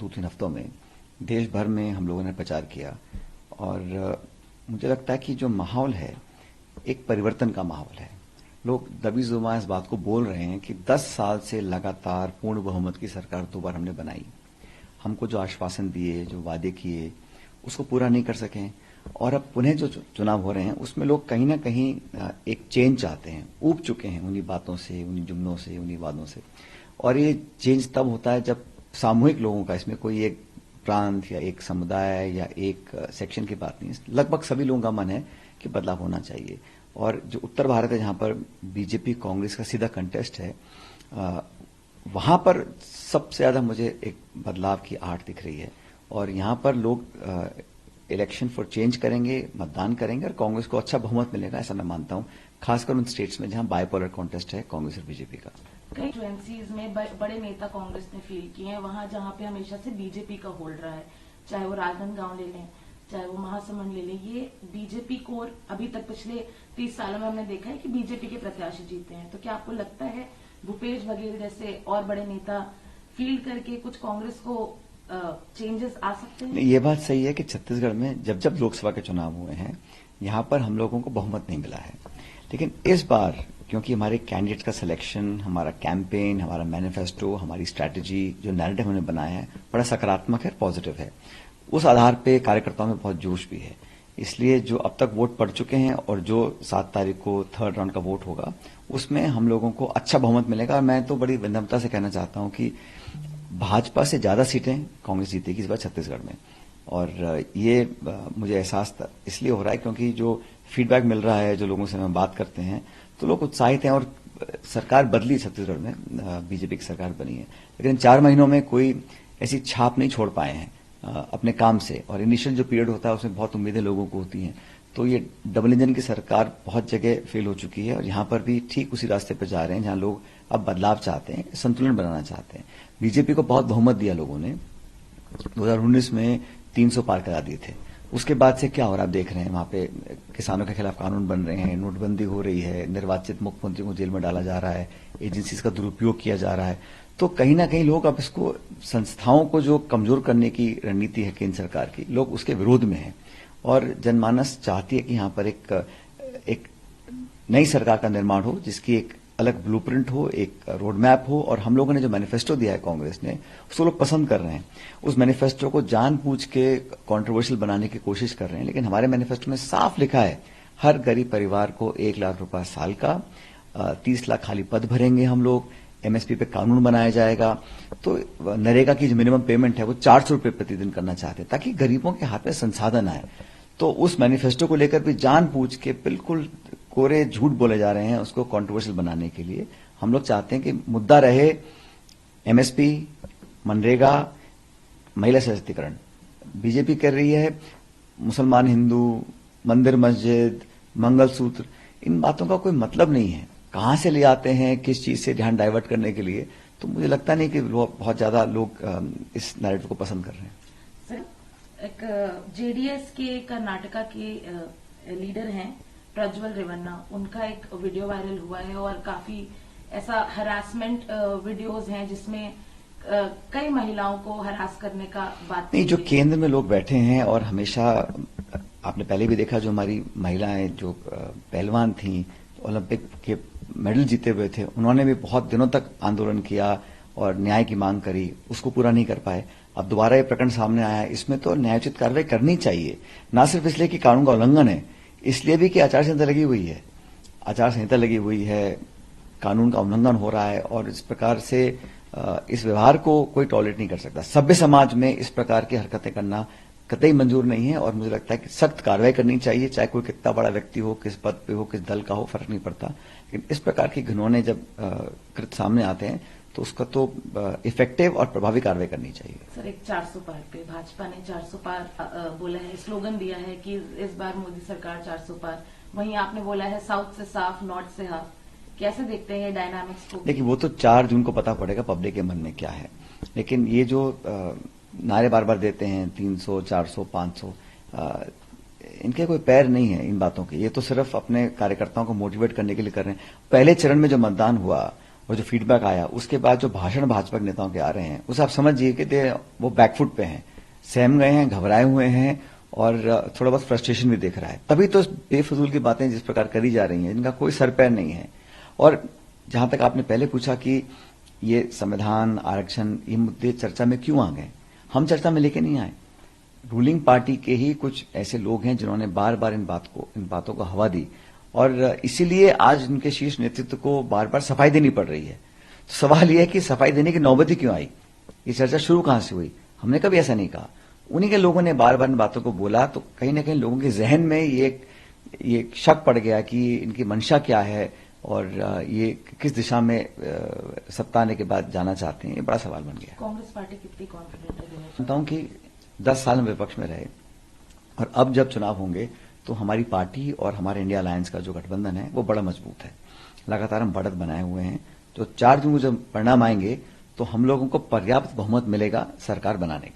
2-3 हफ्तों में देश भर में हम लोगों ने प्रचार किया और मुझे लगता है कि जो माहौल है एक परिवर्तन का माहौल है। लोग दबी जुबान इस बात को बोल रहे हैं कि 10 साल से लगातार पूर्ण बहुमत की सरकार 2 बार हमने बनाई, हमको जो आश्वासन दिए, जो वादे किए, उसको पूरा नहीं कर सके और अब पुनः जो चुनाव हो रहे हैं उसमें लोग कहीं ना कहीं एक चेंज चाहते हैं, ऊब चुके हैं उन्हीं बातों से, उन्हीं जुमलों से, उन्हीं वादों से। और ये चेंज तब होता है जब सामूहिक लोगों का, इसमें कोई एक प्रांत या एक समुदाय या एक सेक्शन की बात नहीं है, लगभग सभी लोगों का मन है कि बदलाव होना चाहिए। और जो उत्तर भारत है जहां पर बीजेपी कांग्रेस का सीधा कंटेस्ट है, वहां पर सबसे ज्यादा मुझे एक बदलाव की आहट दिख रही है और यहां पर लोग इलेक्शन फॉर चेंज करेंगे, मतदान करेंगे और कांग्रेस को अच्छा बहुमत मिलेगा, ऐसा मैं मानता हूं, खासकर उन स्टेट्स में जहां बाइपोलर कॉन्टेस्ट है कांग्रेस और बीजेपी का। कई फ्लुएंसीज में बड़े नेता कांग्रेस ने फील किए हैं, वहां जहां पे हमेशा से बीजेपी का होल्ड रहा है, चाहे वो राजनांदगांव ले लें, चाहे वो महासमुंद ले लें, ये बीजेपी को अभी तक पिछले 30 सालों में हमने देखा है कि बीजेपी के प्रत्याशी जीते हैं। तो क्या आपको लगता है भूपेश बघेल जैसे और बड़े नेता फील्ड करके कुछ कांग्रेस को चेंजेस आ सकते हैं? ये बात सही है कि छत्तीसगढ़ में जब जब लोकसभा के चुनाव हुए हैं यहां पर हम लोगों को बहुमत नहीं मिला है, लेकिन इस बार क्योंकि हमारे कैंडिडेट का सिलेक्शन, हमारा कैंपेन, हमारा मैनिफेस्टो, हमारी स्ट्रैटेजी, जो नैरेटिव हमने बनाया है बड़ा सकारात्मक है, पॉजिटिव है, उस आधार पे कार्यकर्ताओं में बहुत जोश भी है। इसलिए जो अब तक वोट पड़ चुके हैं और जो 7 तारीख को थर्ड राउंड का वोट होगा उसमें हम लोगों को अच्छा बहुमत मिलेगा। और मैं तो बड़ी विनम्रता से कहना चाहता हूं कि भाजपा से ज्यादा सीटें कांग्रेस जीतेगी इस बार छत्तीसगढ़ में। और ये मुझे एहसास इसलिए हो रहा है क्योंकि जो फीडबैक मिल रहा है, जो लोगों से हम बात करते हैं तो लोग उत्साहित हैं और सरकार बदली छत्तीसगढ़ में, बीजेपी की सरकार बनी है, लेकिन 4 महीनों में कोई ऐसी छाप नहीं छोड़ पाए हैं अपने काम से। और इनिशियल जो पीरियड होता है उसमें बहुत उम्मीदें लोगों को होती हैं, तो ये डबल इंजन की सरकार बहुत जगह फेल हो चुकी है और यहां पर भी ठीक उसी रास्ते पर जा रहे हैं जहां लोग अब बदलाव चाहते हैं, संतुलन बनाना चाहते हैं। बीजेपी को बहुत बहुमत दिया लोगों ने, 2019 में 300 पार करा दिए थे। उसके बाद से क्या हो रहा है आप देख रहे हैं, वहां पे किसानों के खिलाफ कानून बन रहे हैं, नोटबंदी हो रही है, निर्वाचित मुख्यमंत्री को जेल में डाला जा रहा है, एजेंसीज का दुरुपयोग किया जा रहा है। तो कहीं ना कहीं लोग अब इसको, संस्थाओं को जो कमजोर करने की रणनीति है केंद्र सरकार की, लोग उसके विरोध में हैं और जनमानस चाहती है कि यहां पर एक नई सरकार का निर्माण हो जिसकी एक अलग ब्लूप्रिंट हो, एक रोड मैप हो। और हम लोगों ने जो मैनिफेस्टो दिया है कांग्रेस ने, उसको लोग पसंद कर रहे हैं। उस मैनिफेस्टो को जानबूझ के कंट्रोवर्शियल बनाने की कोशिश कर रहे हैं, लेकिन हमारे मैनिफेस्टो में साफ लिखा है हर गरीब परिवार को 1 लाख रुपए साल का, 30 लाख खाली पद भरेंगे हम लोग, एमएसपी पे कानून बनाया जाएगा। तो नरेगा की जो मिनिमम पेमेंट है वो 400 रुपए प्रतिदिन करना चाहते हैं ताकि गरीबों के हाथ में संसाधन आए। तो उस मैनिफेस्टो को लेकर भी जानबूझ के बिल्कुल कोरे झूठ बोले जा रहे हैं उसको कंट्रोवर्शियल बनाने के लिए। हम लोग चाहते हैं कि मुद्दा रहे एमएसपी, मनरेगा, महिला सशक्तिकरण। बीजेपी कर रही है मुसलमान हिंदू, मंदिर मस्जिद, मंगलसूत्र, इन बातों का कोई मतलब नहीं है, कहां से ले आते हैं, किस चीज से ध्यान डाइवर्ट करने के लिए। तो मुझे लगता नहीं कि बहुत ज्यादा लोग इस नैरेटिव को पसंद कर रहे हैं। सर, एक जेडीएस के कर्नाटका के लीडर हैं प्रज्वल रेवन्ना, उनका एक वीडियो वायरल हुआ है और काफी ऐसा हरासमेंट वीडियोस हैं जिसमें कई महिलाओं को हरास करने का बात नहीं। जो केंद्र में लोग बैठे हैं और हमेशा आपने पहले भी देखा, जो हमारी महिलाएं जो पहलवान थी, ओलंपिक के मेडल जीते हुए थे, उन्होंने भी बहुत दिनों तक आंदोलन किया और न्याय की मांग करी, उसको पूरा नहीं कर पाए। अब दोबारा ये प्रकरण सामने आया, इसमें तो न्यायोचित कार्रवाई करनी चाहिए, ना सिर्फ इसलिए कि कानून का उल्लंघन है, इसलिए भी कि आचार संहिता लगी हुई है, आचार संहिता लगी हुई है, कानून का उल्लंघन हो रहा है और इस प्रकार से इस व्यवहार को कोई टॉलरेट नहीं कर सकता। सभ्य समाज में इस प्रकार की हरकतें करना कतई मंजूर नहीं है और मुझे लगता है कि सख्त कार्रवाई करनी चाहिए, चाहे कोई कितना बड़ा व्यक्ति हो, किस पद पे हो, किस दल का हो, फर्क नहीं पड़ता। लेकिन इस प्रकार की घिनौने जब कृत्य सामने आते हैं तो उसका तो इफेक्टिव और प्रभावी कार्रवाई करनी चाहिए। सर, एक 400 पार पे भाजपा ने 400 पार बोला है, स्लोगन दिया है कि इस बार मोदी सरकार 400 पार, वहीं आपने बोला है साउथ से साफ, नॉर्थ से हाफ। कैसे देखते हैं ये डायनामिक्स को? देखिए, वो तो 4 जून को पता पड़ेगा पब्लिक के मन में क्या है, लेकिन ये जो नारे बार बार देते हैं 300, 400, 500, इनके कोई पैर नहीं है इन बातों के। ये तो सिर्फ अपने कार्यकर्ताओं को मोटिवेट करने के लिए कर रहे हैं। पहले चरण में जो मतदान हुआ और जो फीडबैक आया उसके बाद जो भाषण भाजपा के नेताओं के आ रहे हैं, उसे आप समझिए कि वो बैकफुट पे हैं, सहम गए हैं, घबराए हुए हैं और थोड़ा बहुत फ्रस्ट्रेशन भी दिख रहा है। तभी तो बेफजूल की बातें जिस प्रकार करी जा रही हैं, इनका कोई सर पैर नहीं है। और जहां तक आपने पहले पूछा कि ये संविधान, आरक्षण, ये मुद्दे चर्चा में क्यों आ गए, हम चर्चा में लेके नहीं आए। रूलिंग पार्टी के ही कुछ ऐसे लोग हैं जिन्होंने बार बार इन बातों को हवा दी और इसीलिए आज इनके शीर्ष नेतृत्व को बार बार सफाई देनी पड़ रही है। तो सवाल यह है कि सफाई देने की नौबत ही क्यों आई, ये चर्चा शुरू कहां से हुई? हमने कभी ऐसा नहीं कहा। उन्हीं के लोगों ने बार बार इन बातों को बोला तो कहीं ना कहीं लोगों के जहन में ये शक पड़ गया कि इनकी मंशा क्या है और ये किस दिशा में सत्ता आने के बाद जाना चाहते हैं। ये बड़ा सवाल बन गया। कांग्रेस पार्टी कितनी कॉन्फिडेंट है? मानता हूं कि 10 साल में विपक्ष में रहे और अब जब चुनाव होंगे तो हमारी पार्टी और हमारे इंडिया अलायंस का जो गठबंधन है वो बड़ा मजबूत है। लगातार हम बढ़त बनाए हुए हैं। तो 4 जून को जब परिणाम आएंगे तो हम लोगों को पर्याप्त बहुमत मिलेगा सरकार बनाने का।